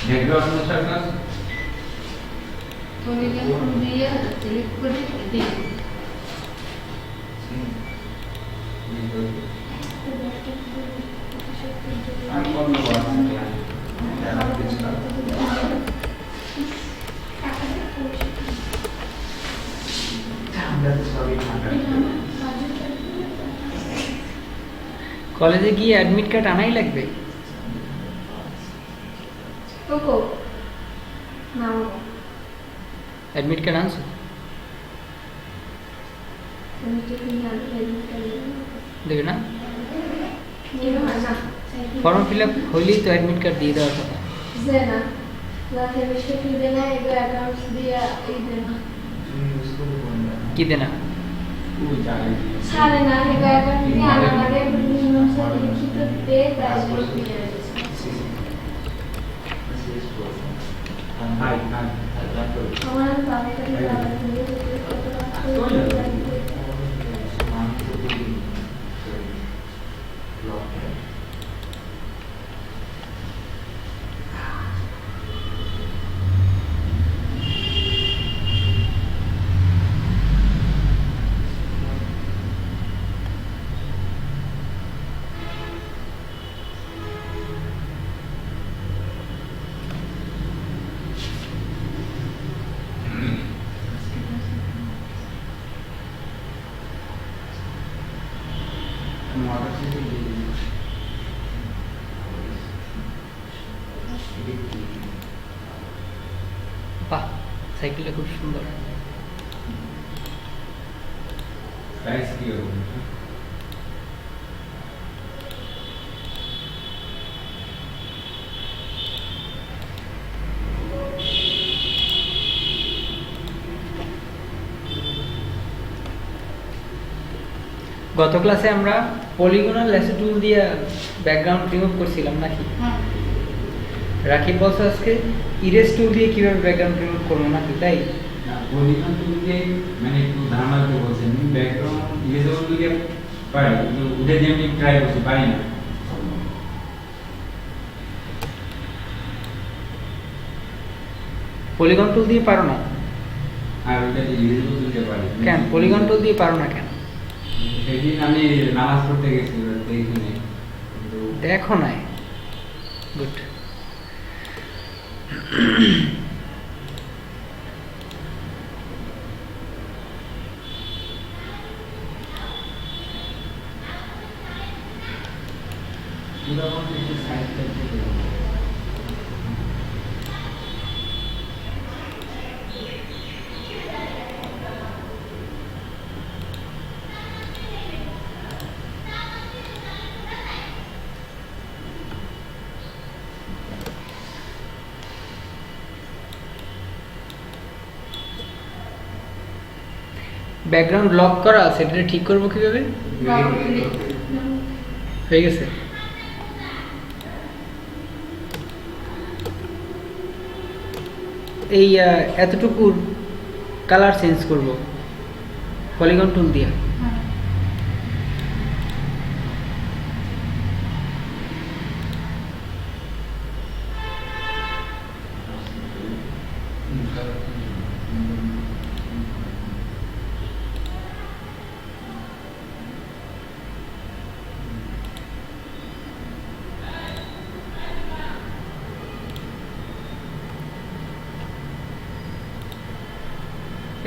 Background motion class polygon দিয়ে select করে দিই আর কোন আছে কলেজে গিয়ে অ্যাডমিট কার্ড আনাই লাগবে। কোকো নাও অ্যাডমিট কার্ড আনছো? তুমি কি নিয়ে দেবে না? না ফর্ম ফিল আপ হলেই তো অ্যাডমিট কার্ড দিয়ে দেওয়ার কথা। Zena, la chemistry की देना है जो accounts दिया ये देना কি দেনা? सारे ना है जो account दिया आना वाले मिनिमम से लिखित दे प्राइस दिया है हमारे सामने का বাহ, সাইকেলটা খুব সুন্দর। প্রাইস কি হবে? গত ক্লাসে আমরা পলিগনাল ল্যাসো টুল দিয়ে ব্যাকগ্রাউন্ড রিমুভ করছিলাম নাকি? রাকিব বলছে আজকে ইরেজ টুল দিয়ে কিভাবে ব্যাকগ্রাউন্ড রিমুভ করবো নাকি, তাই? না পলিগন টুল দিয়ে মানে একটু ধারণা করে বলছেন ব্যাকগ্রাউন্ড ইরেজেবল দিয়ে পারি কিন্তু ওটা দিয়ে আমি ট্রাই করছি পারি না। পলিগন টুল দিয়ে পারো না আর ওটা দিয়ে ইরেজেবল দিতে পারি কেন? পলিগন টুল দিয়ে পারো না কেন? সেদিন আমি নামাজ পড়তে গেছি দেখিনি কিন্তু দেখো নাই। গুড। পুরো একটু সাইড করতে ব্যাকগ্রাউন্ড লক করা আছে, এটা ঠিক করবো কিভাবে? হয়ে গেছে। এই এতটুকুর কালার চেঞ্জ করব পলিগন টুল দিয়ে।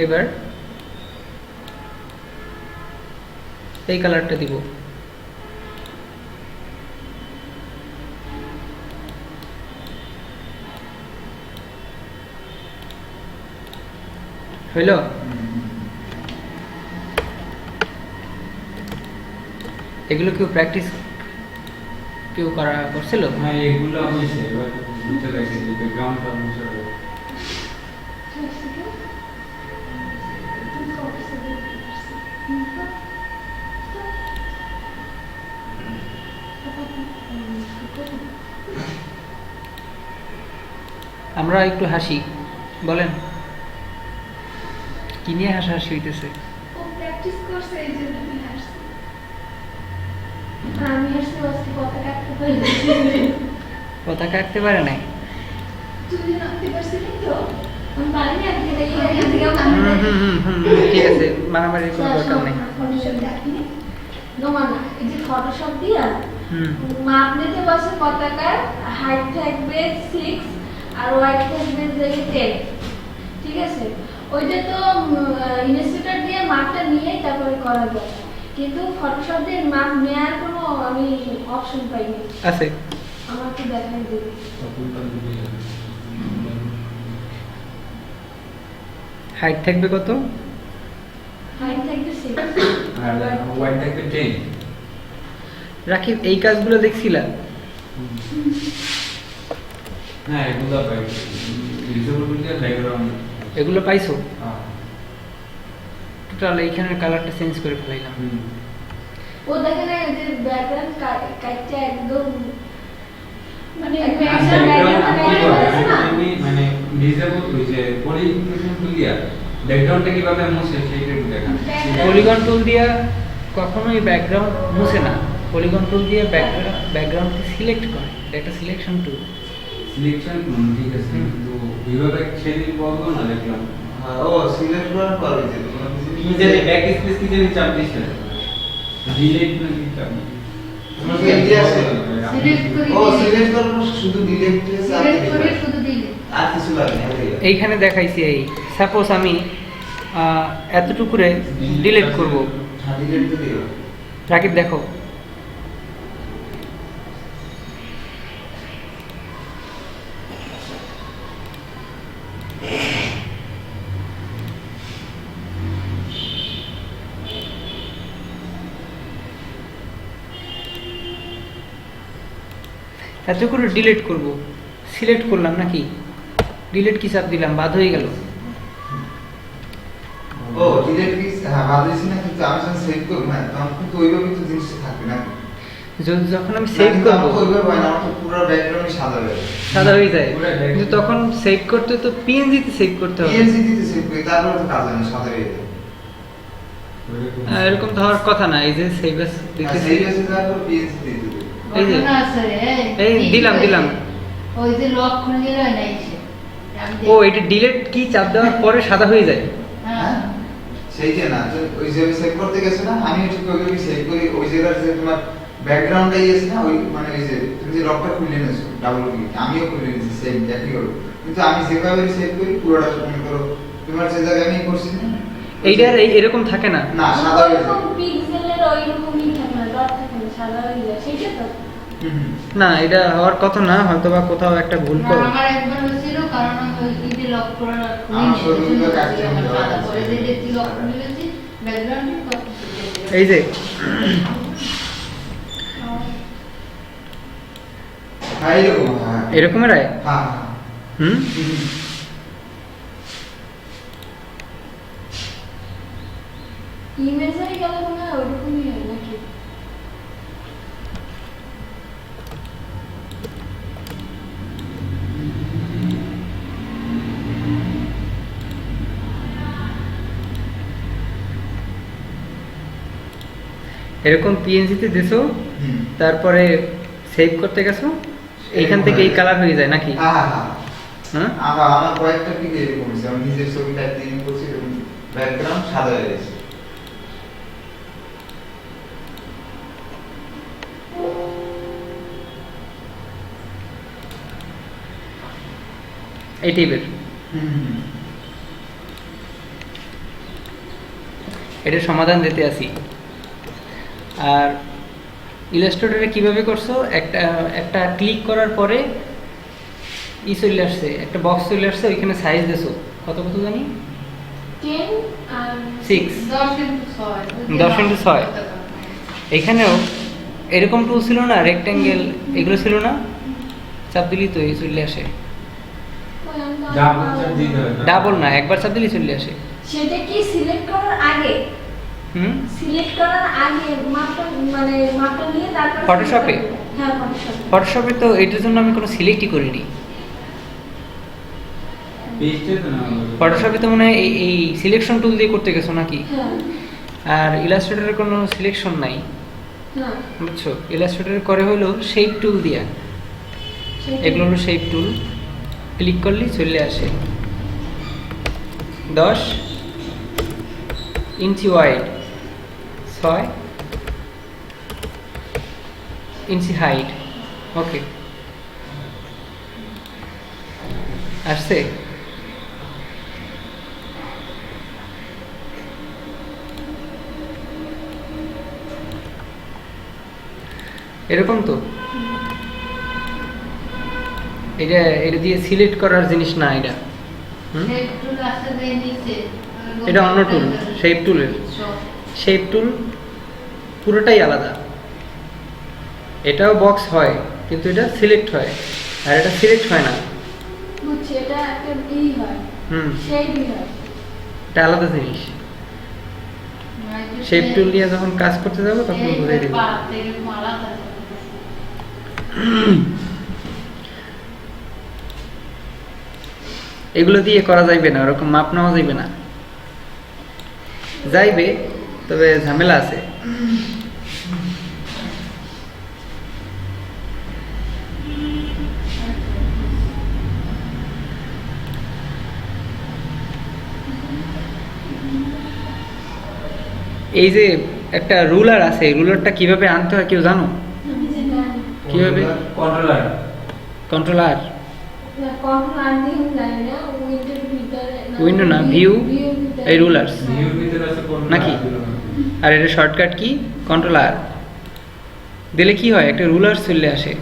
এবার এই কালারটা দিব। হইল? এগুলো কেউ প্র্যাকটিস কেউ করছিল? হ্যাঁ এগুলো হয়েছে এবার বুঝতে লাগছে যে ব্যাকগ্রাউন্ডটা মুছে দেবো। আমরা একটু হাসি, বলেন কি নিয়ে হাসাহাসি হইতেছে? ও প্র্যাকটিস করছে এই জন্য আমি হাসছি। আমি হাসছি আজকে পতাকা আঁকতে পারি। পতাকা আঁকতে পারে নাই? তুমি নামতে পারছিলি তো? আমি পারিনি আজকে দেখি এখান থেকে ঠিক আছে, মারামারির কোনো দরকার নেই। ফটোশপ দেখিনি। না, এই যে ফটোশপ দিয়া হুম মাপ নিতে বসে পতাকার হাইট থাকবে 6 আর ওয়াইড থাকবে যে 10, ঠিক আছে? ওইটা তো ইলাস্ট্রেটর দিয়ে মাপটা নিয়ে তারপরে করা যায়, কিন্তু ফটোশপ দিয়ে মাপ নেওয়ার কোনো আমি অপশন পাইনি। আছে। আমাকে দেখাই দিবি। হাইট থাকবে কত? হাইট থাকবে 6 আর ওয়াইড থাকবে 10। রাকিব এই কাজগুলো দেখছিলা? হ্যাঁ, এগুলো পাই। ইউজেবল দিয়ে ব্যাকগ্রাউন্ড। এগুলো পাইছো? টোটাল এইখানের কালারটা চেঞ্জ করে ফেলাইলাম। ও দেখেন এই যে ব্যাকগ্রাউন্ড কাটটা একদম মানে মানে ডিজেবল হইছে পলিগন টুল দিয়া ব্যাকগ্রাউন্ডটা কিভাবে মুছে সেইটা একটু দেখান। পলিগন টুল দিয়া কখনোই ব্যাকগ্রাউন্ড মুছে না, পলিগন টুল দিয়ে ব্যাকগ্রাউন্ডকে সিলেক্ট করে, এটা একটা সিলেকশন টুল। সিলেকশন ঠিক আছে, কিন্তু এইভাবে সেদিন বলবো না দেখলাম। ও সিলেক্ট করার পরে যে কি জানি ব্যাক স্পেস কি জানি চাপ দিছে, ডিলিট না কি চাপ তোমার কি আইডিয়া আছে? সিলেক্ট করে ও সিলেক্ট করার পর শুধু ডিলিট সিলেক্ট করে শুধু দিলে আর কিছু লাগে না। এইখানে দেখাইছি, এই সাপোজ আমি এতটুকুরে ডিলিট করব। হ্যাঁ ডিলিট তো দিও। রাকিব দেখো, এত করে ডিলিট করব, সিলেক্ট করলাম নাকি, ডিলিট কি চাপ দিলাম, বাদ হয়ে গেল। ও ডিলিট কি হ্যাঁ ভালোইছি না, কিন্তু আমি যখন সেভ করব না তখন কিন্তু ওইভাবে তো জিনিসটা থাকবে না। যখন আমি সেভ করব ওইভাবে হয় না, আমার তো পুরো ব্যাকগ্রাউন্ড সাদা হয়ে যাবে। সাদা হয়ে যায়, কিন্তু তখন সেভ করতে তো পিএনজি তে সেভ করতে হবে। পিএনজি দিতে সেভ করি তারপর তো কাজ হয় না, সাদা হয়ে যায়। এরকম তো হওয়ার কথা না। এই যে সেভ এস আর দিতেছি, সেই আছে তারপর পিএনজি দিতে হবে। এই যে ঘটনা আছে রে এই দিলাম। ওই যে লক খুলে দিলে হয় না এসে ও এটা ডিলিট কি চাপ দেওয়ার পরে সাদা হয়ে যায়। হ্যাঁ সেই যে না যে ওই যে সেভ করতে গেছে না, আমি ঠিক ওইভাবে সেভ করি। ওই জায়গার যে তোমার ব্যাকগ্রাউন্ডটাই আছে না, ওই মানে ওই যে তুমি যে লকটা খুলে নিয়েছো ডাবল ক্লিক, আমিও খুলে নিয়েছি সেম একই করে, কিন্তু আমি যেভাবে সেভ করি পুরোটা মনে করো তোমার যে জায়গায় আমি করছি না এইটার এরকম থাকে না। না সাদা হয়ে যায়। ওইরকম পিক্সেলের ওইরকমই থাকে না, ডট থাকে না, সাদা হয়ে যায়, সেটা তো। না এটা হওয়ার কথা না, হয়তো বা কোথাও একটা ভুল না, করো। আমার একবার হয়েছিল, কারণ আমি ওই ইডে লক করে আমার শরীরটা কাটছে, আমার আমার সাদা কাটছে। করে দিয়ে দেখছি লক করে দিয়েছি ব্যাকগ্রাউন্ডে কত এই যে হ্যাঁ এরকম হ্যাঁ এরকমের আয়। হ্যাঁ হুম ইমেজের গেলে মনে হয় ওরকমই হয় নাকি? এরকম পিএনজি তে দিছো, হুম। তারপরে সেভ করতে গেছো, এইখান থেকে এই কালার হয়ে যায় নাকি? হ্যাঁ হ্যাঁ হ্যাঁ আমার কয়েকটা দিকে এরকম হয়েছে, আমি নিজের ছবিটা একদিন করছি এরকম ব্যাকগ্রাউন্ড সাদা হয়ে গেছে। এই টাইপের। এটার সমাধান দিতে আসি। আর ইলাস্ট্রেটরে কিভাবে করছো, একটা ক্লিক করার পরে চলে আসছে, একটা বক্স চলে আসছে, ওইখানে সাইজ দিছো কত জানি 10 আর 6 10x6। এখানেও এরকম টুল ছিল না, রেক্ট্যাঙ্গেল এগুলো ছিল না, চাপ দিলেই তো এই চলে আসে। ডাবল চাপ দিতে হবে। ডাবল না, একবার চাপ দিলেই চলে আসে। সেটা কি সিলেক্ট করার আগে? সিলেক্ট করার আগে মাপটা মানে মাপটা নিয়ে তারপর ফটোশপে? হ্যাঁ ফটোশপে। ফটোশপে তো এটার জন্য আমি কোনো সিলেক্টই করিনি। পেজটা তো না ফটোশপে তো মনে হয় এই সিলেকশন টুল দিয়ে করতে গেছো নাকি? হ্যাঁ আর ইলাস্ট্রেটরে কোনো সিলেকশন নাই, হ্যাঁ বুঝছো? ইলাস্ট্রেটরে করে হলো শেপ টুল দিয়া, সেটাই। এগুলো হলো শেপ টুল। ক্লিক করলেই চলে আসে 10 ইঞ্চি ওয়াইড, 6 ইঞ্চি হাইট। ওকে, আসছে। এরকম তো, এটা দিয়ে সিলেক্ট করার জিনিস না এটা। হুম? শেপ টুল আছে যে নিচে এটা অন্য টুল, শেপ টুলের। শেপ টুল পুরোটাই আলাদা। এটাও বক্স হয় কিন্তু এটা সিলেক্ট হয়, আর এটা সিলেক্ট হয় না। বুঝছি, এটা একটা হয়, হুম, শেপই হয়। এটা আলাদা জিনিস। শেপ টুল দিয়ে যখন কাজ করতে যাবো তখন বুঝিয়ে দেবো। এগুলো দিয়ে করা যাইবে না, ওরকম মাপ নেওয়া যাইবে না। যাইবে, তবে ঝামেলা আছে। এই যে একটা রুলার আছে, রুলারটা কিভাবে আনতে হয় কেউ জানো? কিভাবে? কন্ট্রোলার। কন্ট্রোলার, কখন আনতে যায় না, উইন্ডোর ভিতরে উইন্ডো না, ভিউ, এই রুলার্স ভিউর ভিতরে আছে controller নাকি? গুলো। আর এটা শর্টকাট কি? কন্ট্রোলার দিলে কি হয়, একটা রুলার চলে আসে।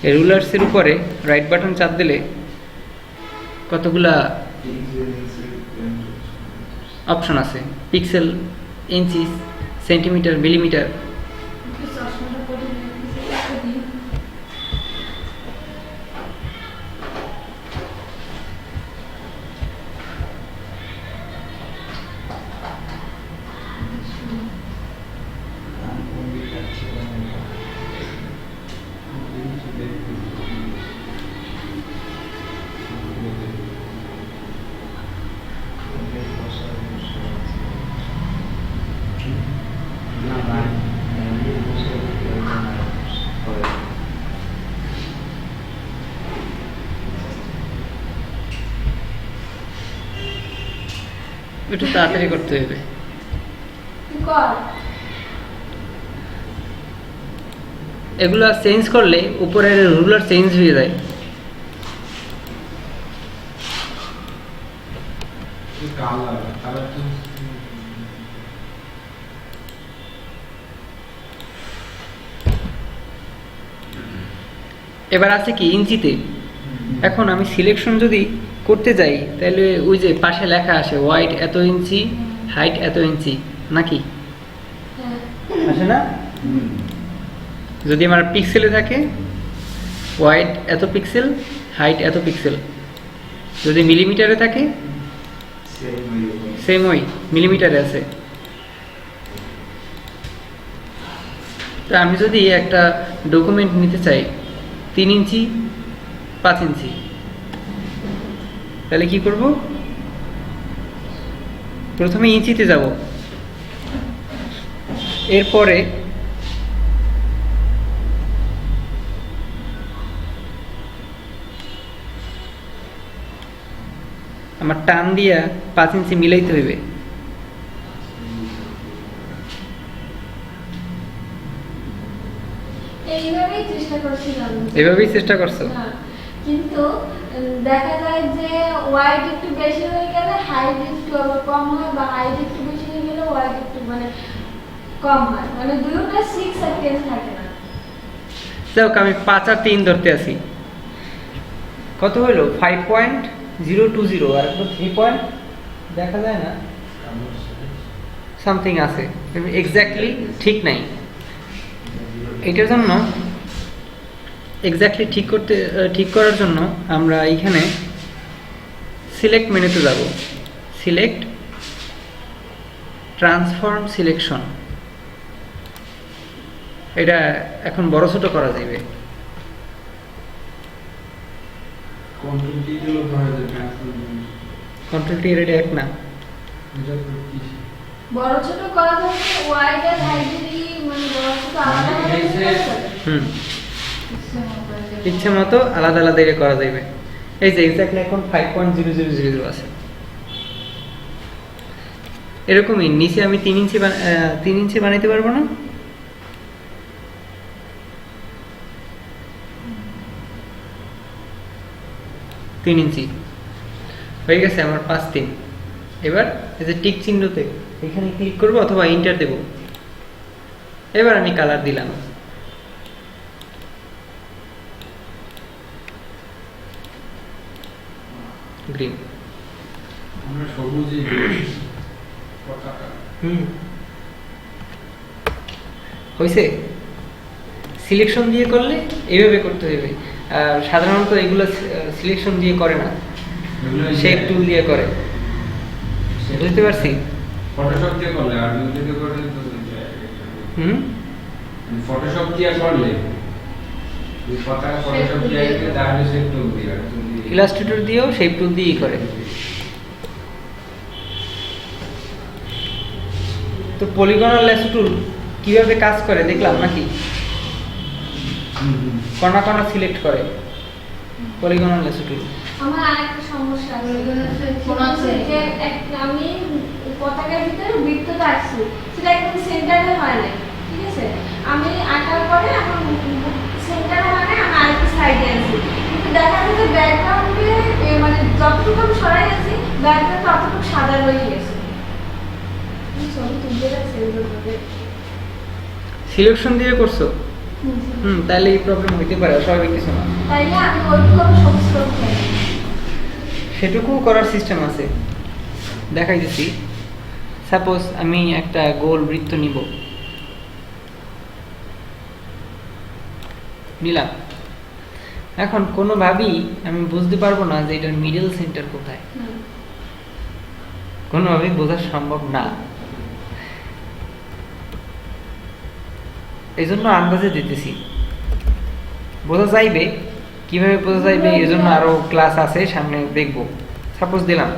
এই রুলার্সের উপরে রাইট বাটন চাপ দিলে কতগুলা অপশন আছে, পিক্সেল, ইঞ্চি, সেন্টিমিটার, মিলিমিটার। চশমাটা পরে দিই। একটু তাড়াতাড়ি করতে হবে। তুই কর। এগুলো চেঞ্জ করলে উপরের রুলার চেঞ্জ হয়ে যায়। কালার কালার তো এবার আছে কি ইঞ্চিতে। এখন আমি সিলেকশন যদি করতে যাই তাহলে ওই যে পাশে লেখা আসে ওয়াইড এত ইঞ্চি, হাইট এত ইঞ্চি, নাকি হ্যাঁ। আসে না? যদি আমার পিক্সেলে থাকে ওয়াইড এত পিক্সেল, হাইট এত পিক্সেল। যদি মিলিমিটারে থাকে সেম ওই মিলিমিটারে আছে। তো আমি যদি একটা ডকুমেন্ট নিতে চাই 3 ইঞ্চি 5 ইঞ্চি, তাহলে কি করব? প্রথমে ইঞ্চিতে যাব, এরপরে আমার টান দিয়া 5 ইঞ্চি মিলাইতে হইবে। এইভাবেই চেষ্টা করছিলাম। এভাবেই চেষ্টা করছো? হ্যাঁ, কিন্তু দেখা যায় যে ওয়াইড একটু বেশি হয়ে গেলে হাইট একটু আবার কম হয়, বা হাইট একটু বেশি হয়ে গেলে ওয়াইড একটু মানে কম হয়, মানে দুটোটা 6 সেকেন্ড থাকে না। যাক, আমি 5 আর 3 ধরতে আছি। কত হইল? 5.020 আর একটা 3 পয়েন্ট দেখা যায় না, সামথিং আছে, এক্স্যাক্টলি ঠিক নাই। এটার জন্য এক্স্যাক্টলি ঠিক করার জন্য আমরা এইখানে সিলেক্ট মেনুতে যাব। Select, transform selection. এটা এখন বড় ছোট করা যাবে। কন্ট্রোল কি দিলো ধরে যায় ট্রান্সফার। কন্ট্রোল টি এর এটা এক না। এটা তো কি বড় ছোট করা যায়, ওয়াইড আর হাইট যদি মানে বড় ছোট আলাদা মানে আলাদা এই যে- করা যাবে। ইচ্ছে মতো আলাদা আলাদা করা যাবে। এই যে এক্স্যাক্টলি এখন 5.0000 আছে। এরকমই নিচে আমি 3 ইঞ্চি বানাইতে পারবো না? তিন ইঞ্চি হয়ে গেছে আমার 5.3। এবার এই যে টিক চিহ্নতে এখানে ক্লিক করব অথবা এন্টার দেব। এবার আমি কালার দিলাম, গ্রিন। আমরা সবুজে পতাকা হয়েছে। সিলেকশন দিয়ে করলে এইভাবে করতে হবে। সাধারণত এগুলো সিলেকশন দিয়ে করে না, শেপ টুল দিয়ে করে। বুঝতে পারছি? ফটোশপ দিয়ে করলে আর যদি করে তো ফটোশপ দিয়ে করলে এই পতাকা ফটোশপ দিয়ে আইলে তাহলে শেপ টুল দিয়ে ইলাস্ট্রেটর দিয়েও শেপ টুল দিয়েই করে। তো পলিগনাল ল্যাসো টুল কিভাবে কাজ করে দেখলাম নাকি? কণা কণা সিলেক্ট করে পলিগনাল ল্যাসো টুল। আমার আরেকটা সমস্যা আছে যে আমি পতাকার ভিতরে বৃত্তটা আঁকছি, সেটা একদম সেন্টারে হয় না। ঠিক আছে, আমি আঁকার পরে এখন সেন্টারে হয় না, আমি আরেকটা সাইডে আছি, কিন্তু দেখা যাচ্ছে ব্যাকগ্রাউন্ডে মানে যতটুকু আমি সরাই আছি ব্যাকগ্রাউন্ড ততটুকু সাদা রয়ে গেছে। ছবি তুলতে যাচ্ছে সিলেকশন দিয়ে করছো? তাহলে এই প্রবলেম হইতে পারে, স্বাভাবিক কিছু না। তাইলে আমি ওইটুকু আমি সবুজ করতে পারি। সেটুকু করার সিস্টেম আছে, দেখাই দিচ্ছি। সাপোজ আমি একটা গোল বৃত্ত নিলাম। এখন কোনোভাবেই আমি বুঝতে পারবো না যে এটার মিডল সেন্টার কোথায়, কোনোভাবেই বোঝা সম্ভব না। এই জন্য আন্দাজে দিতেছি, বোঝা যাইবে। কিভাবে বোঝা যাইবে এজন্য আরো ক্লাস আছে, সামনে দেখবো। সাপোজ দিলাম,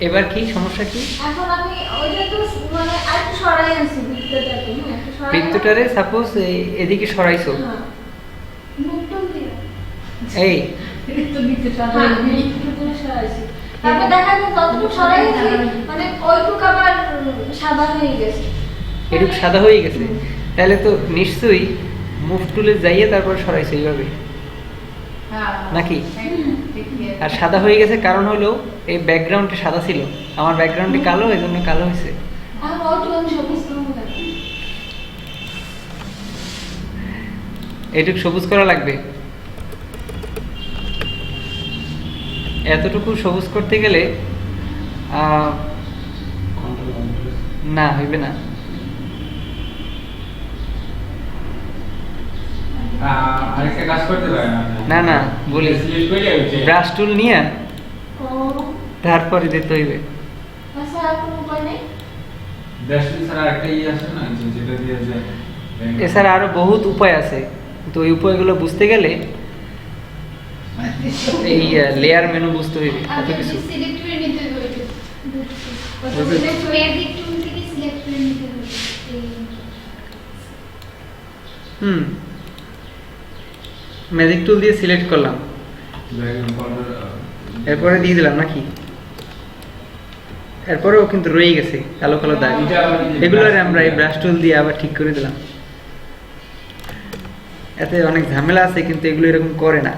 এবার কি সমস্যা কি? এখন আমি ওইটা তো মানে আরেকটু সরাই আনছি বৃত্তটাকে, একটু সরাই বৃত্তটারে সাপোজ এদিকে সরাইছো, হ্যাঁ মুখটুল দিয়ে এই তো দিতে হ্যাঁ মুখটুল সরাইছি। তারপর দেখা যায় যতটুকু সরাইছি মানে ওইটুকু আবার সাদা হয়ে গেছে। এটুক সাদা হয়ে গেছে, তাহলে তো নিশ্চয়ই মুভ টুলে যাইয়ে তারপর সরাইছো এইভাবে নাকি? আর সাদা হয়ে গেছে কারণ হলো এই ব্যাকগ্রাউন্ডে সাদা ছিল, আমার ব্যাকগ্রাউন্ডে কালো, এই জন্য কালো হয়েছে। এখন ওইটুকু আমি সবুজ করবো কেন? এটুক সবুজ করা লাগবে। এতটুকু সবুজ করতে গেলে না হইবে না। আরেকটা কাজ করতে পারেন না না বলি, সিলেক্ট করে ব্রাশ টুল নিয়ে ও তারপরে দিতে হইবে। আচ্ছা, আর কোনো উপায় নেই? ব্রাশ টুল ছাড়া একটা আছে না যেটা দিয়ে যায়। এছাড়া আরো বহুত উপায় আছে, কিন্তু ওই উপায়গুলো বুঝতে গেলে এই লেয়ার মেনু বুঝতে হইবে, এত কিছু। সিলেক্ট করে নিতে হবে। বুঝলি? সিলেক্ট ম্যাজিক টুল থেকে সিলেক্ট করে নিতে হবে। ম্যাজিক টুল দিয়ে সিলেক্ট করলাম, এরপরে দিয়ে দিলাম নাকি? এরপরেও কিন্তু রয়ে গেছে কালো কালো দাগ, এগুলো আমরা এই ব্রাশ টুল দিয়ে আবার ঠিক করে দিলাম। এতে অনেক ঝামেলা আছে, কিন্তু এগুলো এরকম করে না,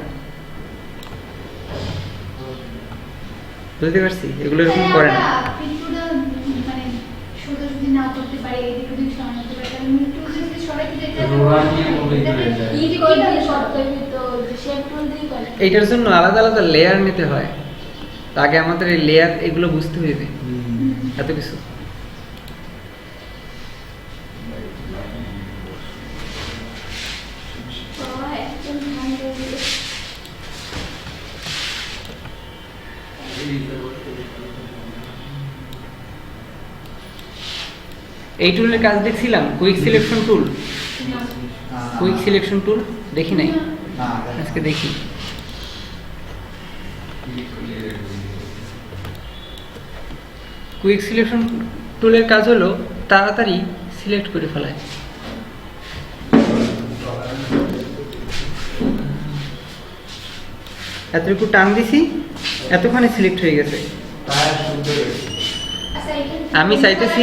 বুঝতে পারছি? এগুলো এরকম করে না। পিন্টুটা মানে সোজা যদি না করতে পারি, এদিকে যদি সরাতে পারি, তাহলে মিন্টু যদি সরাতে যেতে রোলার নিয়ে বলে দিলে যায়। ই কই দিয়ে করতে হবে তো শেপ টুল দিয়ে করে। এইটার জন্য আলাদা আলাদা লেয়ার নিতে হয়, আগে আমাদের এই লেয়ার এগুলো বুঝতে হইবে, এত কিছু। একদম ভালো দিয়ে এই টুলের কাজ দেখছিলাম, quick selection tool. Quick selection tool দেখি নাই, আজকে দেখি। কুইক সিলেকশন টুলের কাজ হলো তাড়াতাড়ি সিলেক্ট করে ফেলায়। এতটুকু টান দিছি, এতখানি সিলেক্ট হয়ে গেছে। তার শুদ্ধ হয়েছে। আচ্ছা এখানে আমি চাইতেছি,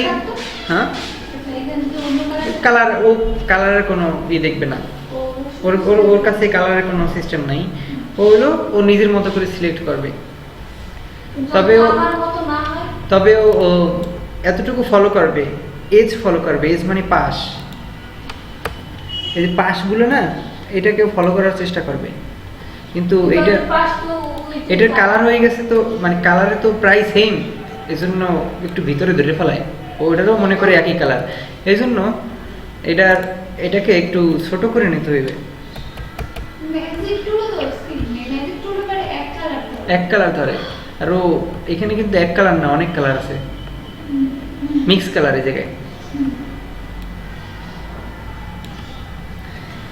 হ্যাঁ আচ্ছা এখানে কি অন্য কালার কালার, ও কালারের কোনো দেখবে না, ওর ওর ওর কাছে কালারের কোনো সিস্টেম নাই। ও হলো ও নিজের মতো করে সিলেক্ট করবে। তবে ও আমার মতো না হয় তবে ও এতটুকু ফলো করবে, এজ ফলো করবে। এজ মানে পাশ, এই যে পাশগুলো না, এটাকে ফলো করার চেষ্টা করবে। কিন্তু এটা পাশ তো এটার কালার হয়ে গেছে, তো মানে কালারে তো প্রায় সেম, এই জন্য একটু ভিতরে ধরে ফেলায়। ওটারও মনে করে একই কালার, এই জন্য এটাকে একটু ছোট করে নিতে হইবে। ম্যাজিক টুলও তো স্ক্রিনে ম্যাজিক টুল মানে এক কালার তো এক কালার ধরে, আর ও এখানে কিন্তু এক কালার না, অনেক কালার আছে, মিক্স কালার এই জায়গায়।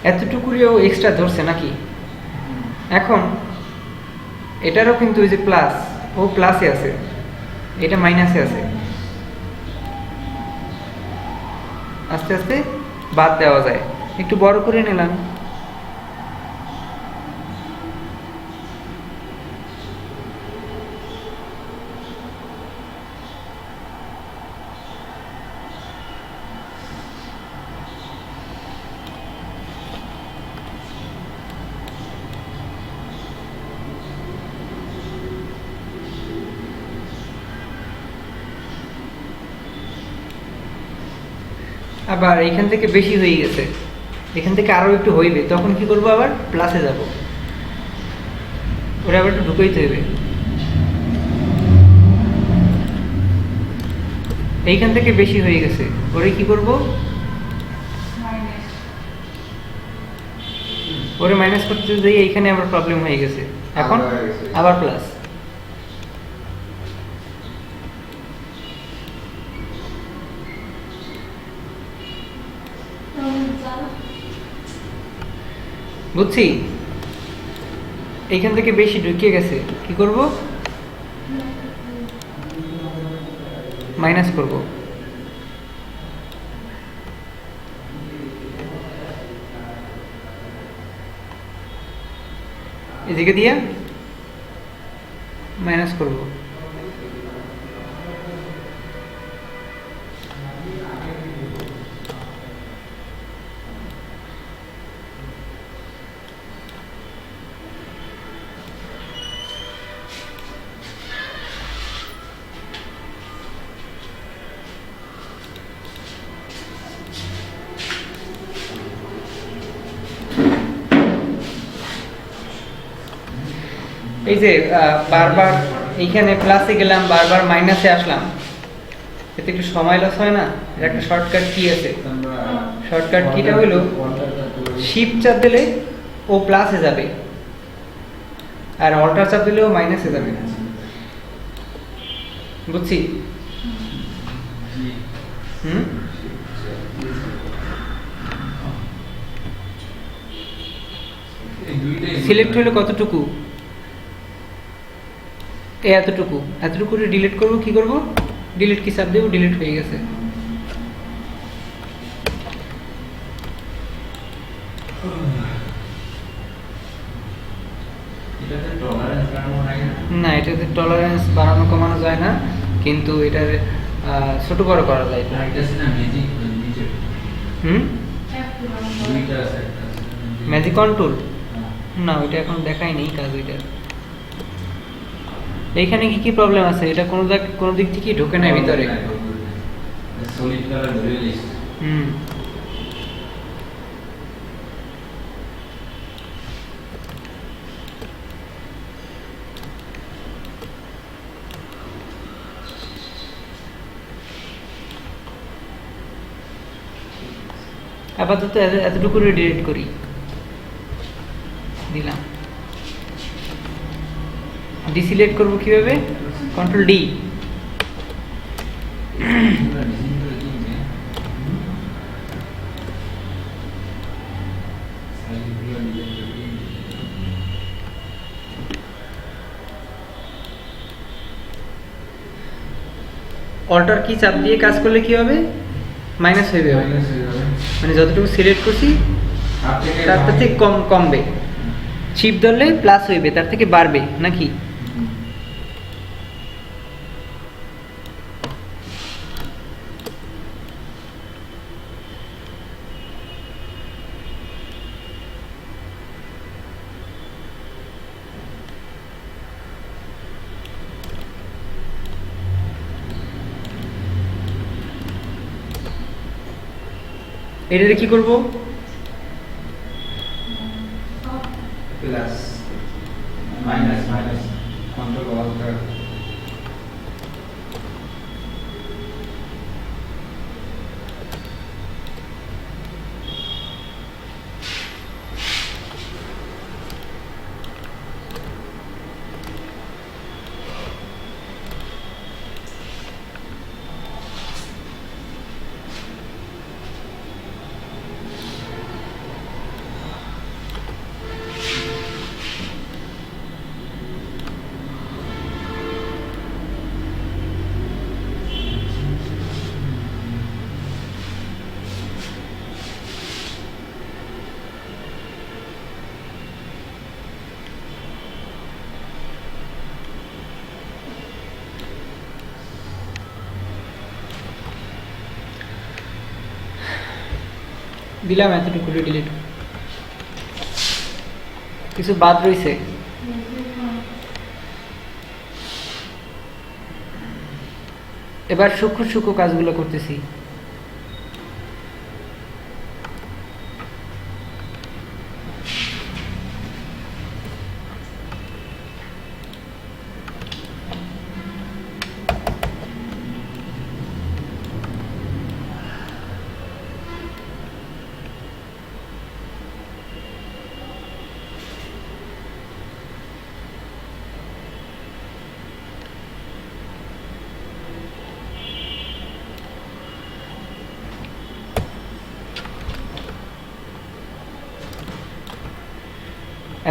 এতটুকুরিও এক্সট্রা ধরছে নাকি? এখন এটারও কিন্তু ওই যে প্লাস, ও প্লাসে আছে, এটা মাইনাসে আছে। আস্তে আস্তে বাদ দেওয়া যায়। একটু বড় করে নিলাম। আবার এখান থেকে বেশি হয়ে গেছে, এখান থেকে আরো একটু হইবে, তখন কি করবো, আবার প্লাসে যাব। ওরা আবার একটু ঢুকাইতে হইবে। এইখান থেকে বেশি হয়ে গেছে, ওরে কি করব, ওরে মাইনাস করতে যাই, এইখানে আবার প্রবলেম হয়ে গেছে। এখন আবার প্লাস। বুঝছি, এইখান থেকে বেশি ঢুকিয়ে গেছে, কি করব, মাইনাস করব। এদিকে দিয়ে মাইনাস করব। এই যে বারবার এইখানে প্লাসে গেলাম, বারবার মাইনাসে আসলাম, এতে একটু সময় লস হয় না? এর একটা শর্টকাট কি আছে, শর্টকাট কিটা হলো শিফট চাপ দিলে ও প্লাসে যাবে, আর অল্টার চাপ দিলেও মাইনাসে যাবে। বুঝছি? সিলেক্ট হলো কতটুকু, এতটুকু, এতটুকু ডিলিট করব, কি করব, ডিলিট কি চাপ দেব, ডিলিট হয়ে গেছে। না, এটাতে টলারেন্স বাড়ানো কমানো যায় না, কিন্তু এটার ছোট বড় করা যায়। ম্যাজিক কন্ট্রোল না, ওইটা এখন দেখাই নেই কাজ ওইটার। এইখানে কি কি প্রবলেম আছে, এটা কোন দিক থেকে ঢোকে না ভিতরে। সলিড কালার ধরে লিস্ট আপাতত এতটুকু ডিলিট করি, দিলাম। ডিসিলেক্ট করব কিভাবে, কন্ট্রোল ডি। অল্টার কি চাপ দিয়ে কাজ করলে কি হবে? মাইনাস হয়ে যাবে, মাইনাস হয়ে যাবে। মানে যতটুকু সিলেক্ট করছি তার থেকে কমবে। শিফট ধরলে প্লাস হইবে, তার থেকে বাড়বে নাকি? এটারে কি করব? Plus minus minus control alter. দিলাম এতটুকু ডিলিট। কিছু বাদ রয়েছে, এবার সূক্ষ্ম সূক্ষ্ম কাজগুলো করতেছি।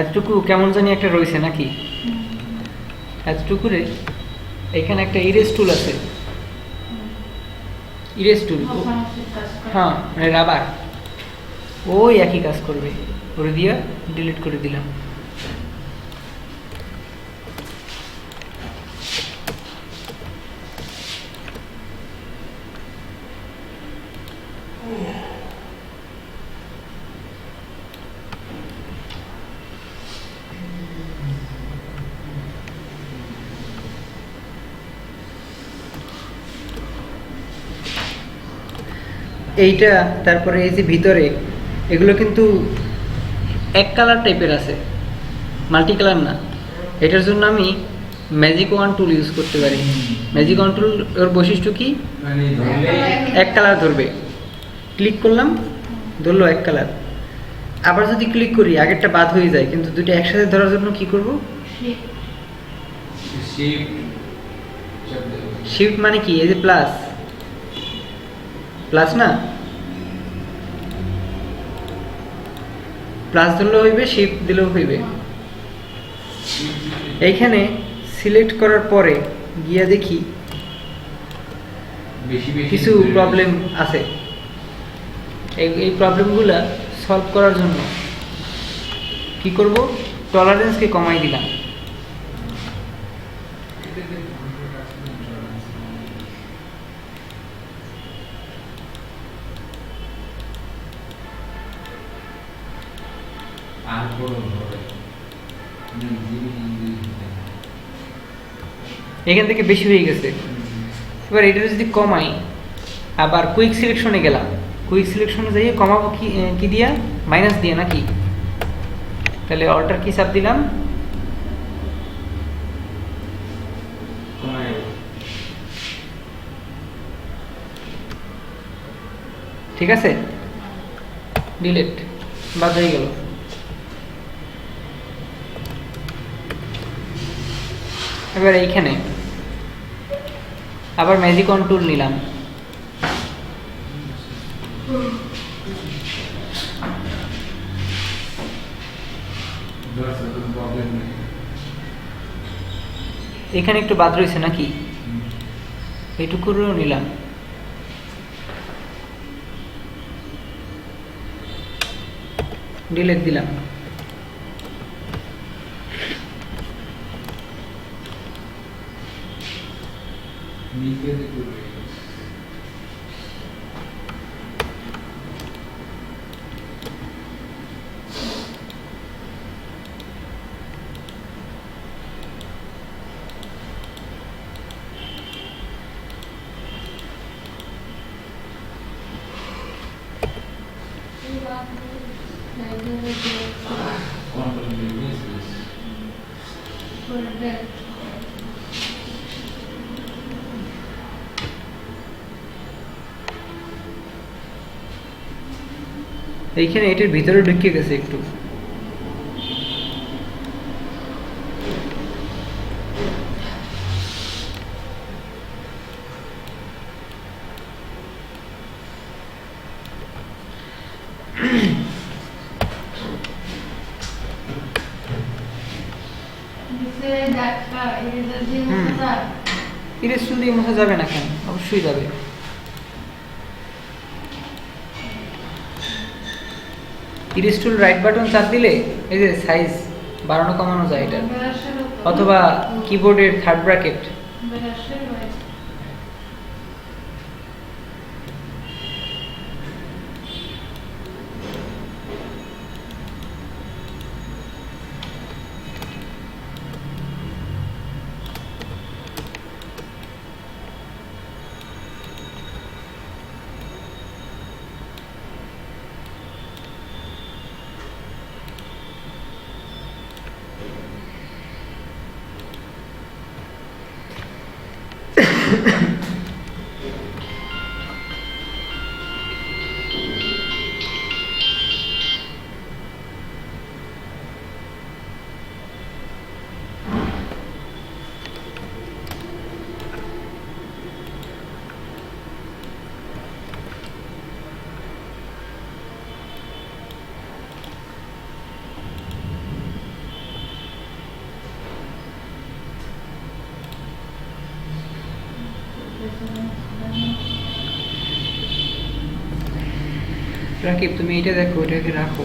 এতটুকু কেমন জানি একটা রয়েছে নাকি? এতটুকুরে এখানে একটা ইরেজ টুল আছে, ইরেজ টুল, হ্যাঁ মানে রাবার, ওই একই কাজ করবে। করে দিয়া ডিলিট করে দিলাম। এইটা তারপরে এই যে ভিতরে এগুলো কিন্তু এক কালার টাইপের আছে, মাল্টি কালার না। এটার জন্য আমি ম্যাজিক ওয়ান টুল ইউজ করতে পারি। ম্যাজিক ওয়ান টুল ওর বৈশিষ্ট্য কি? মানে ধরলে এক কালার ধরবে। ক্লিক করলাম, ধরলো এক কালার। আবার যদি ক্লিক করি আগেরটা বাদ হয়ে যায়, কিন্তু দুটো একসাথে ধরার জন্য কি করব? শিফট শিফট মানে কি? এই যে প্লাস, প্লাস না, প্লাস ধরলেও হইবে, শিফট দিলেও হইবে। এইখানে সিলেক্ট করার পরে গিয়া দেখি বেশি বেশি কিছু প্রবলেম আছে। এই প্রবলেমগুলা সলভ করার জন্য কি করব? টলারেন্সকে কমাই দিলাম। আর বড় হবে এখান থেকে বেশি হয়ে গেছে। এবার এটা যদি কমাই, আবার কুইক সিলেকশনে গেলাম, কুইক সিলেকশনে যাইয়ে কমাবো কি দিয়া? মাইনাস দিয়ে নাকি? তাহলে অল্টার কি চাপ দিলাম, কমায় ঠিক আছে, ডিলিট, বাদ হয়ে গেল। এবার এইখানে আবার ম্যাজিক অন টুল নিলাম, প্রবলেম নেই। এখানে একটু বাদ রয়েছে নাকি? এইটুকুরও নিলাম। ডিলিট দিলাম। নিচে দেখো কন্ট্রোল বিজনেস এইখানে এটার ভিতরে ঢুকে গেছে একটু। ইরেজ টুল দিয়ে মোছা যাবে না কেন? অবশ্যই যাবে। ইরেজ টুল রাইট বাটন চাপ দিলে এই যে সাইজ বাড়ানো কমানো যায় এটা, অথবা কিবোর্ডের থার্ড ব্র্যাকেট। রাকিব, তুমি এটা দেখো, এটাকে রাখো।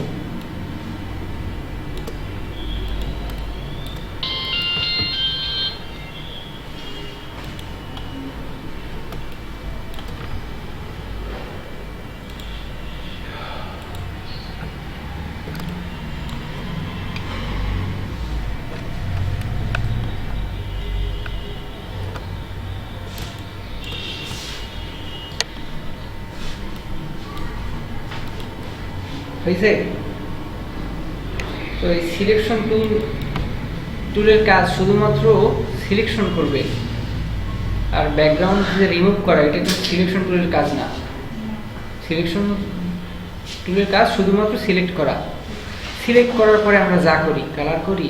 হয়েছে? তো এই সিলেকশন টুলের কাজ শুধুমাত্র সিলেকশন করবে, আর ব্যাকগ্রাউন্ড যে রিমুভ করা এটা কিন্তু সিলেকশন টুলের কাজ না। সিলেকশন টুলের কাজ শুধুমাত্র সিলেক্ট করা। সিলেক্ট করার পরে আমরা যা করি, কালার করি,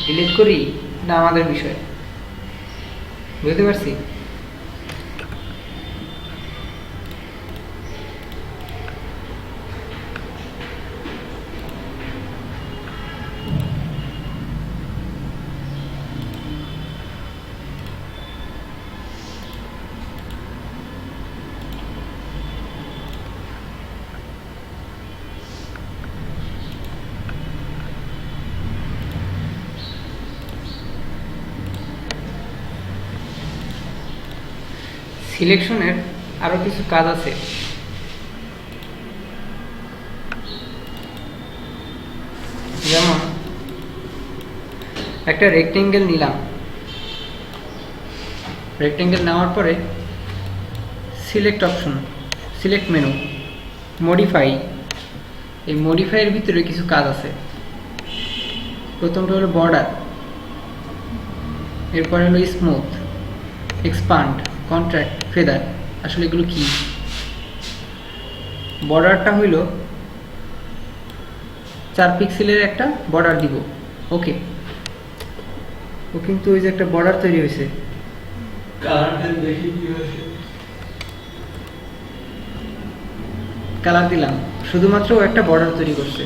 ডিলিট করি, না আমাদের বিষয়। বুঝতে পারছি? সিলেকশনের আরো কিছু কাজ আছে। যেমন একটা রেক্টেঙ্গেল নিলাম, রেক্টেঙ্গেল নেওয়ার পরে select option, select menu, modify. এই মডিফাইয়ের ভিতরে কিছু কাজ আছে। প্রথমটা হলো বর্ডার, এরপরে হলো স্মুথ, এক্সপান্ড, কন্ট্রাক্ট, ফেদার। আসলে এগুলো কি? বর্ডারটা হইল 4 পিক্সেলের একটা বর্ডার দিব। ওকে, ও কিন্তু ওই যে একটা বর্ডার তৈরি হয়েছে। কালার দিলাম, শুধুমাত্র ও একটা বর্ডার তৈরি করছে।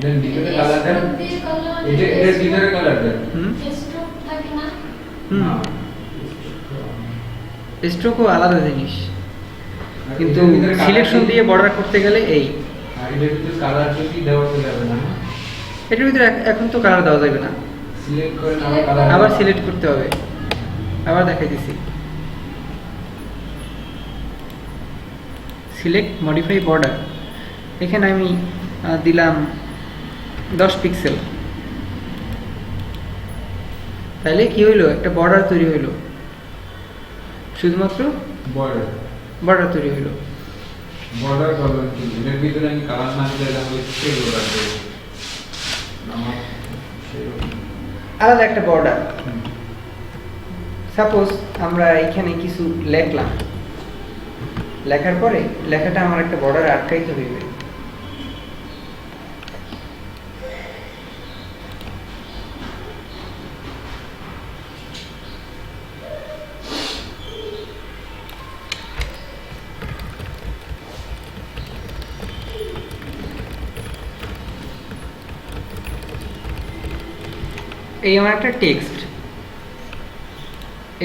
দেন ভিতরে কালার দেন, এটা ভিতরে কালার দেন। স্ট্রোক থাকে না? না, স্ট্রোকও আলাদা জিনিস, আর কিন্তু এটার ভিতরে সিলেকশন colour দিয়ে বর্ডার করতে গেলে এই আর এটার ভিতরে কালার যদি দেওয়া তো যাবে না, এটার ভিতরে এখন তো কালার দেওয়া যাবে না, সিলেক্ট করে আবার কালার আবার সিলেক্ট করতে হবে। আবার দেখাই দিছি, সিলেক্ট মডিফাই বর্ডার, এখানে আমি দিলাম 10 পিক্সেল, তাহলে কি হইলো, একটা বর্ডার তৈরি হইলো, শুধুমাত্র বর্ডার তৈরি হইলো। বর্ডার করবেন কি এটার ভিতরে আমি কালার না দিলে তাহলে কি বর্ডার দেব আমার আলাদা একটা বর্ডার। সাপোজ আমরা এখানে কিছু লেখলাম, লেখার পরে লেখাটা আমার একটা বর্ডারে আটকাইতে হইবে। এই আমার একটা টেক্সট,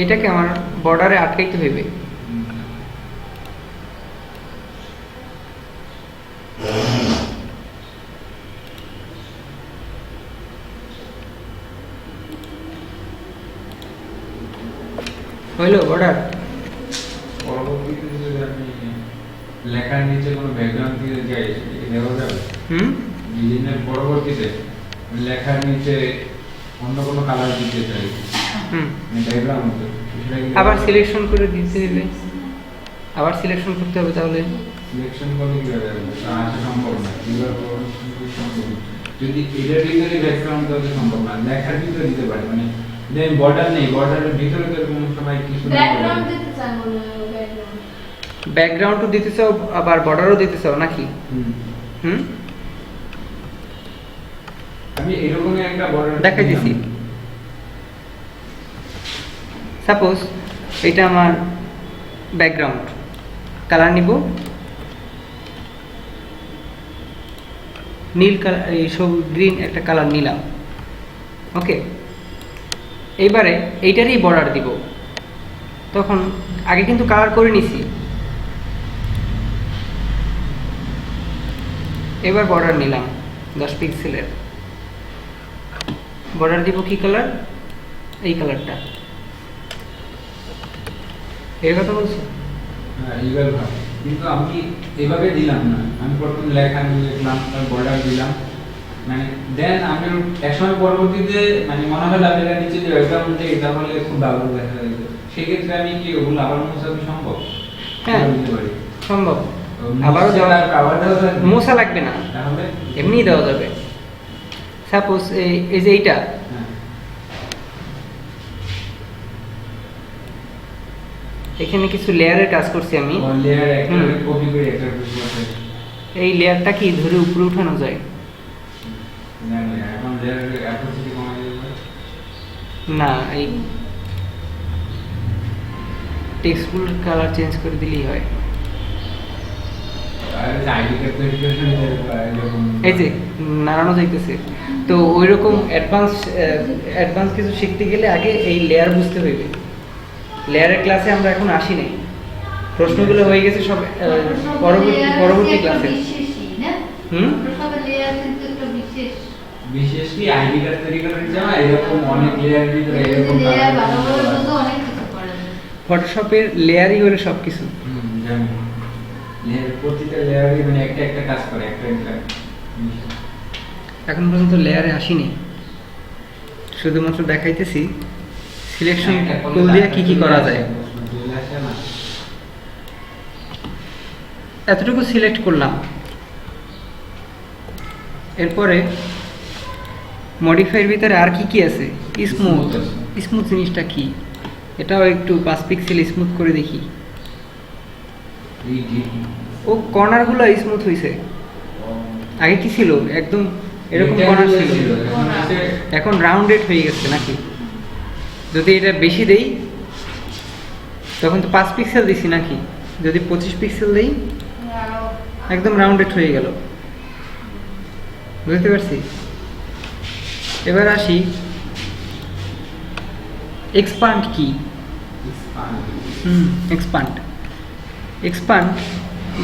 এটাকে আমার বর্ডারে আটকাইতে হইবে। হইলো বর্ডার। পরবর্তীতে যদি আমি লেখার নিচে কোনো ব্যাকগ্রাউন্ড দিয়ে যাই সেটা দেওয়া যাবে? ডিজাইনের পরবর্তীতে লেখার নিচে অন্য কোনো কালার দিতে চাই, ব্যাকগ্রাউন্ড আবার সিলেকশন করে দিতে হবে, আবার সিলেকশন করতে হবে, তাহলে সিলেকশন করলে কি হবে? আসা সম্ভব না, কিভাবে সম্ভব না। যদি এটার ভিতরে ব্যাকগ্রাউন্ড দেওয়া সম্ভব না, লেখার ভিতরে দিতে পারি, মানে যে বর্ডার নেই, বর্ডারের ভিতরে তো কোনো সময় কিছু ব্যাকগ্রাউন্ড দিতে চান মনে হয়, ব্যাকগ্রাউন্ড ব্যাকগ্রাউন্ডও দিতে চাও আবার বর্ডারও দিতে চাও নাকি? আমি এরকমই একটা বর্ডার দেখাই দিছি। সাপোজ এটা আমার ব্যাকগ্রাউন্ড, কালার নিব নীল কালার, এই সবুজ গ্রিন একটা কালার নিলাম, ওকে। এইবারে এইটারই বর্ডার দিব, তখন আগে কিন্তু কালার করে নিছি, এবার বর্ডার নিলাম 10 পিক্সেলের, বর্ডার দিব কি কালার? এই কালারটা। এর কথা বলছো? হ্যাঁ, এইবার ভাব। কিন্তু আমি এভাবে দিলাম না, আমি প্রথম লেখা লিখলাম, তারপর বর্ডার দিলাম, মানে দেন আমি একসময় পরবর্তীতে মানে মনে হলো আমি এর নিচে যে ব্যাকগ্রাউন্ড দিই তাহলে খুব ভালো দেখা যাবে, সেক্ষেত্রে আমি কি ওগুলো আবার মোছানো সম্ভব? হ্যাঁ, দিতে পারি। সম্ভব। আবারও আবারও দেওয়ার আবার দেওয়া যাবে? মোছা লাগবে না, তাহলে এমনিই দেওয়া যাবে। সাপোজ এই যে এইটা, হ্যাঁ, এখানে কিছু লেয়ারের কাজ করছি আমি, ও লেয়ার একটা কপি করে একটা বসে এই লেয়ারটা কি ধরে উপরে উঠানো যায়? জানি না, এখন লেয়ারের অ্যাপ্রোচিটি কমাই দিলে না, এই টেক্সটগুলোর কালার চেঞ্জ করে দিলেই হয়। আর আইডি কার্ড ভেরিফিকেশন এই যে নাড়ানো যাইতেছে, তো ওই রকম অ্যাডভান্স কিছু শিখতে গেলে আগে এই লেয়ার বুঝতে হইবে। লেয়ারের ক্লাসে আমরা এখন আসি নাই, প্রশ্নগুলো হয়ে গেছে সব পরবর্তী ক্লাসে। বিশেষ কি আইডি কার্ড তৈরি করার জন্য এরকম অনেক লেয়ার ভিতরে এরকম ফটোশপের লেয়ারই হলো সবকিছু। জানি লেয়ার প্রতিটা লেয়ারই মানে একটা একটা কাজ করে, একটা একটা এখন পর্যন্ত লেয়ারে আসিনি, শুধুমাত্র দেখাইতেছি সিলেকশন টুল দিয়ে কি কি করা যায়। এতটুকু সিলেক্ট করলাম, এরপরে মডিফাইয়ের ভিতরে আর কি কি আছে? স্মুথ। স্মুথ জিনিসটা কি? এটাও একটু 5 পিক্সেল স্মুথ করে দেখি। ও কর্নারগুলো স্মুথ হইছে, আগে কি ছিল একদম এরকম কর্নার ছিল, এখন রাউন্ডেড হয়ে গেছে নাকি? যদি এটা বেশি দেই তখন তো 5 পিক্সেল দিছি নাকি, যদি 25 পিক্সেল দেই একদম রাউন্ডেড হয়ে গেল, বুঝতে পারছি। এবার আসি এক্সপান্ড কি। এক্সপান্ড। এক্সপান্ড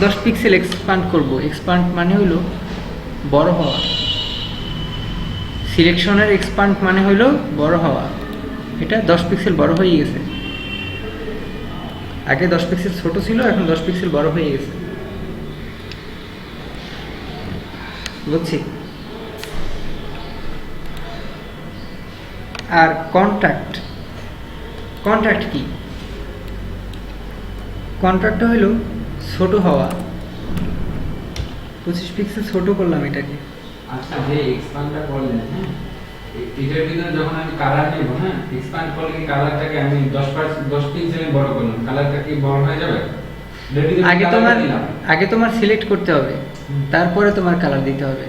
10 পিক্সেল এক্সপান্ড করব। এক্সপান্ড মানে হলো বড় হওয়া। সিলেকশনের এক্সপান্ড মানে হলো বড় হওয়া। এটা 10 পিক্সেল বড় হয়ে গেছে। আগে 10 পিক্সেল ছোট ছিল, এখন 10 পিক্সেল বড় হয়ে গেছে। বুঝছি। আর কন্ট্রাক্ট, কন্ট্রাক্ট কি? কন্ট্রাক্ট হলো ছোট হওয়া। 25 পিক্সেল ছোট করলাম এটাকে। আচ্ছা, যে এক্সপান্ডটা করলেন, হ্যাঁ, এটার ভিতরে যখন আমি কালার নেব, হ্যাঁ, এক্সপান্ড করলে কি কালারটাকে আমি 10 পিক্সেল বড় করলাম, কালারটা কি বড় হয়ে যাবে? আগে তোমার সিলেক্ট করতে হবে, তারপরে তোমার কালার দিতে হবে।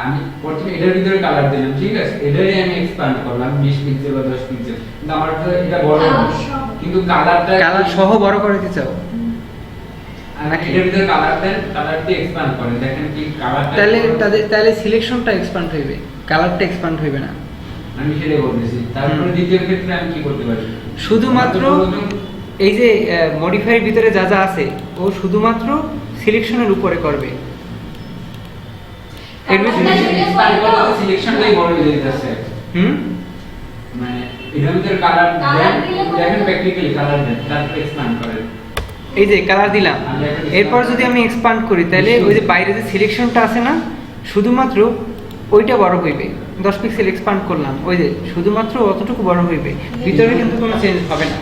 আমি প্রথমে এটার ভিতরে কালার দিলাম, ঠিক আছে, এটারই আমি এক্সপান্ড করলাম 20 পিক্সেল বা 10 পিক্সেল, কিন্তু আমার তো এটা বড় হবে, কিন্তু কালারটা কালার সহ বড় করে দিতে চাও নাকি এটার ভিতরে কালার দেন, কালার দিয়ে এক্সপান্ড করেন, দেখেন কি কালারটা তাহলে সিলেকশনটা এক্সপান্ড হইবে, কালারটা এক্সপান্ড হইবে না। আমি সেটাই বলতেছি। তারপরে দ্বিতীয় ক্ষেত্রে আমি কি করতে পারি? শুধুমাত্র এই যে মডিফাইয়ের ভিতরে যা যা আছে ও শুধুমাত্র সিলেকশনের উপরে করবে। এর ভিতরে এক্সপান্ড করলে সিলেকশনটাই বড় হয়ে যাচ্ছে। মানে এটার ভিতরে কালার দেন, দেখেন প্র্যাকটিক্যালি কালার দেন, তারপর এক্সপান্ড করেন। এই যে কালার দিলাম, এরপর যদি আমি এক্সপান্ড করি তাহলে ওই যে বাইরে যে সিলেকশনটা আছে না, শুধুমাত্র ওইটা বড় হইবে। 10 পিক্সেল এক্সপান্ড করলাম, ওই যে শুধুমাত্র অতটুকু বড় হইবে, ভিতরে কিন্তু কোনো চেঞ্জ হবে না।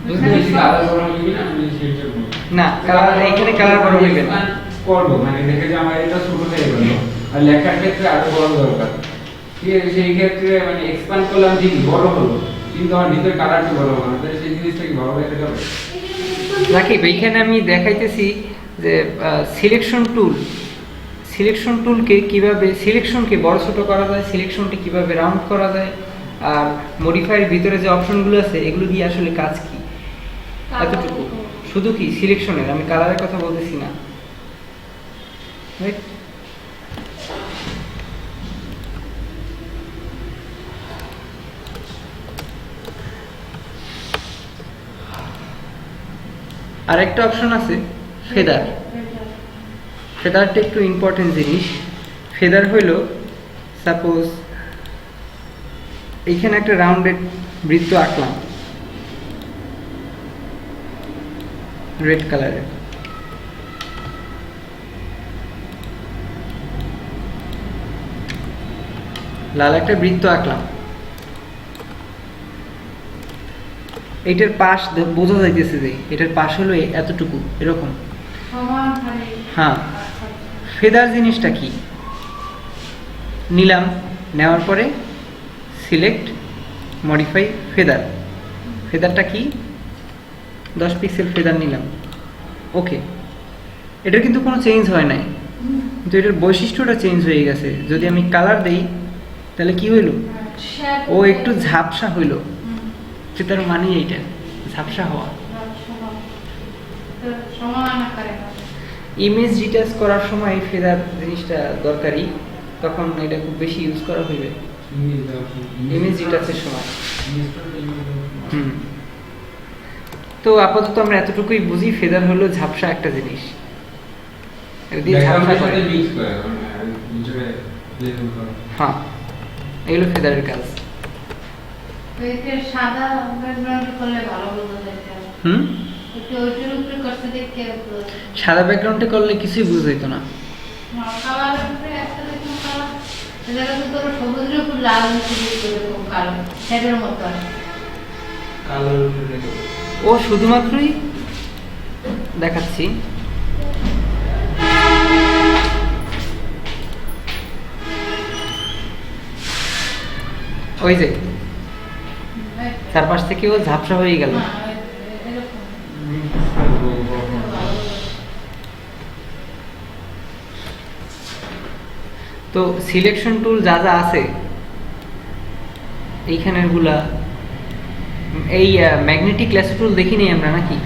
বেশি কালার বড় হইবে না, আমি সেটা বলবো না, কালার এইখানে কালার বড় হইবে না। করব মানে দেখে যে আমার এটা ছোট হয়ে গেল, আর লেখার ক্ষেত্রে আরো বড় দরকার, ঠিক আছে, সেই ক্ষেত্রে মানে এক্সপান্ড করলাম, ঠিক বড় হলো, কিন্তু আমার ভিতরে কালারটা বড় হলো না, তাহলে সেই জিনিসটা কি বড় হয়ে যাবে? রাকিব, এইখানে আমি দেখাইতেছি যে সিলেকশন টুলকে কিভাবে সিলেকশনকে বড় ছোট করা যায়, সিলেকশনকে কিভাবে রাউন্ড করা যায়, আর মডিফাইয়ের ভিতরে যে অপশনগুলো আছে এগুলো দিয়ে আসলে কাজ কি, এতটুকু। শুধু কি সিলেকশনের, আমি কালারের কথা বলতেছি না, রাইট? আরেকটা অপশন আছে ফেদার। ফেদারটা একটু ইম্পর্টেন্ট জিনিস। ফেদার হইল, সাপোজ এইখানে একটা রাউন্ডেড বৃত্ত আঁকলাম রেড কালারের, লাল একটা বৃত্ত আঁকলাম, এইটার পাশ বোঝা যাইতেছে যে এটার পাশ হলো এতটুকু, এরকম। হ্যাঁ, ফেদার জিনিসটা কি? নিলাম, নেওয়ার পরে সিলেক্ট, মডিফাই, ফেদার। ফেদারটা কি? 10 পিক্সেল ফেদার নিলাম, ওকে। এটার কিন্তু কোনো চেঞ্জ হয় নাই, কিন্তু এটার বৈশিষ্ট্যটা চেঞ্জ হয়ে গেছে। যদি আমি কালার দেই তাহলে কি হইল? ও একটু ঝাপসা হইল। ফেদার মানে এইটা, ঝাপসা হওয়া। ইমেজ ডিটেলস করার সময় ফেদার জিনিসটা দরকারি, তখন এটা খুব বেশি ইউজ করা হইবে ইমেজ ডিটেলসের সময়। তো আপাতত আমরা এতটুকুই বুঝি, ফেদার হলো ঝাপসা একটা জিনিস, হ্যাঁ, এগুলো ফেদারের কাজ। সাদা ব্যাকগ্রাউন্ড করলে ভালো বোঝা যায়। ওইটার উপরে করতে দেখতে সাদা ব্যাকগ্রাউন্ডে করলে কিছুই বুঝা যেত না। কালারের উপরে একটা দেখুন কালার, এটাকে তো তোর সবুজের উপর লাল মিশিয়ে এরকম কালো শেডের মতো আছে। কালার উপরে ও শুধুমাত্রই দেখাচ্ছি, ওই যে চারপাশ থেকে ও ঝাপসা হয়ে গেল। তো সিলেকশন টুল যা যা আছে এইখানের গুলা, এই ম্যাগনেটিক ল্যাসো টুল দেখিনি আমরা নাকি?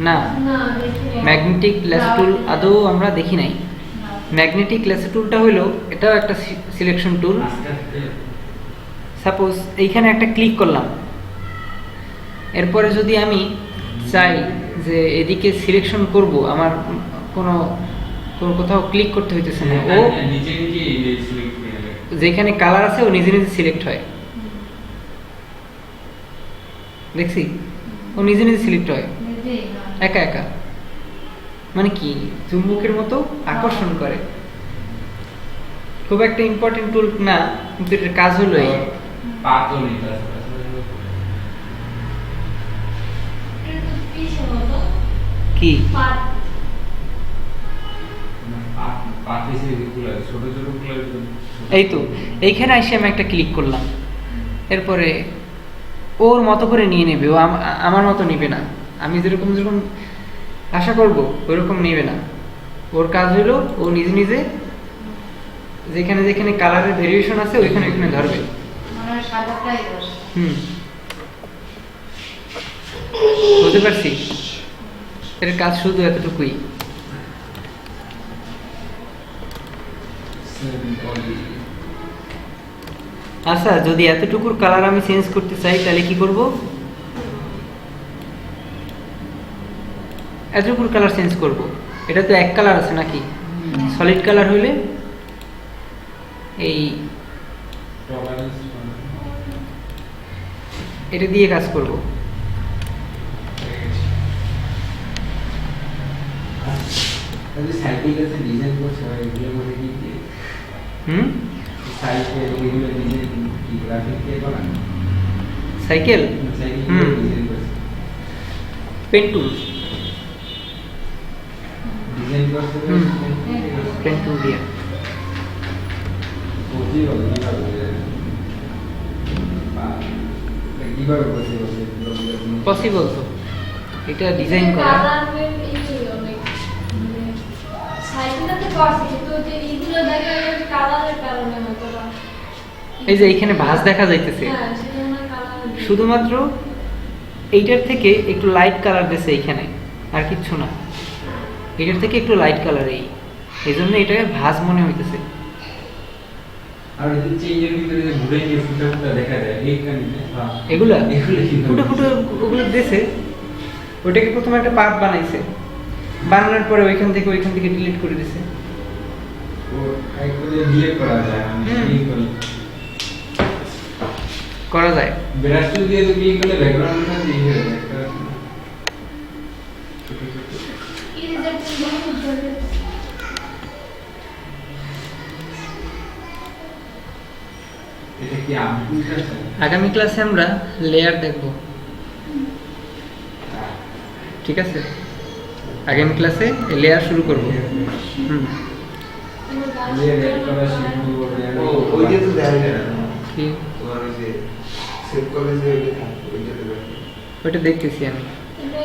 না, ম্যাগনেটিক ল্যাসো টুল আদৌ আমরা দেখি নাই। ম্যাগনেটিক ল্যাসো টুলটা হলো, এটাও একটা সিলেকশন টুল। সাপোজ এইখানে একটা ক্লিক করলাম, এরপরে যদি আমি চাই যে এদিকে সিলেকশন করব, আমার কোনো কোথাও ক্লিক করতে হইতেছে না, ও নিজে নিজে সিলেক্ট করে নেবে। যেখানে কালার আছে ও নিজে নিজে সিলেক্ট হয়। দেখছি ও নিজে নিজে সিলেক্ট হয় নিজেই, হ্যাঁ। একা একা, মানে কি চুম্বকের মতো আকর্ষণ করে। খুব একটা ইম্পর্টেন্ট টুল না, কিন্তু এটার কাজ হলো এই। পাতও নিতে আসবে। এটা তো কিসের মতো? কি পাত। পাত হিসেবে গুলো ছোট ছোট গুলো এই তো এইখানে এসে আমি একটা ক্লিক করলাম, এরপরে ওর মতো করে নিয়ে নেবে, ও আমার মতো নিবে না, আমি যেরকম যেরকম আশা করব ওইরকম নেবে না। ওর কাজ হলো ও নিজে নিজে যেখানে যেখানে কালারের ভেরিয়েশন আছে ওইখানে ওইখানে ধরবে। মনে হয় সাদাটাই দোষ। বুঝতে পারছি, এর কাজ শুধু এতটুকুই। আচ্ছা, যদি এতটুকুর কালার আমি চেঞ্জ করতে চাই তাহলে কি করব? এতটুকুর কালার চেঞ্জ করব। এটা তো এক কালার আছে নাকি? সলিড কালার হইলে এই এটা দিয়ে কাজ করব। সাইকেলটাতে ডিজাইন করছে হয় এগুলোর মধ্যে কি কি সাইকেল এগুলো ডিজাইন কি গ্রাফিক দিয়ে করা সাইকেল সাইকেল ডিজাইন করছে পেন টুল, ডিজাইন করছে পেন টুল দিয়ে। কিভাবে পসিবল তো এটা ডিজাইন করা। কালার এই অনেক সাইকেলটাতে করছে, কিন্তু ওই যে এইগুলো দেখা যায় কালারের কারণে হয়তো বা। এই যে এইখানে ভাঁজ দেখা যাইতেছে, হ্যাঁ, সেজন্য কালার শুধুমাত্র এইটার থেকে একটু লাইট কালার দিয়েছে এইখানে, আর কিচ্ছু না। এটার থেকে একটু লাইট কালার, এই জন্য এটাকে ভাঁজ মনে হইতেছে। আর এই যে চেঞ্জের ভিতরে যে ঘুরে গিয়ে ফুটা ফুটা দেখা যায় এইখানে এগুলা এগুলো কি ফুটো ফুটো ওগুলো দিয়েছে, ওইটাকে প্রথমে একটা পার্ট বানাইছে, বানানোর পরে ওইখান থেকে ডিলিট করে দিয়েছে। ও একবারে ডিলিট করা যায় ক্লিক করলে করা যায়। ব্রাশ টুল দিয়ে তো ক্লিক করলে ব্যাকগ্রাউন্ডটা দিয়ে হয়ে যায় একটা ইরেজার টুল দিয়ে এটা কি আপডেট আছে আগামী ক্লাসে আমরা লেয়ার দেখব, ঠিক আছে? আগামী ক্লাসে লেয়ার শুরু করব। লেয়ার এড করা শিখবো ও ওই যে তো দেখা যায় না কি তোমার ওই যে সেভ করলে যে ওইটা থাকে ওইটাতে দেখো। ওইটা দেখতেছি আমি। এটা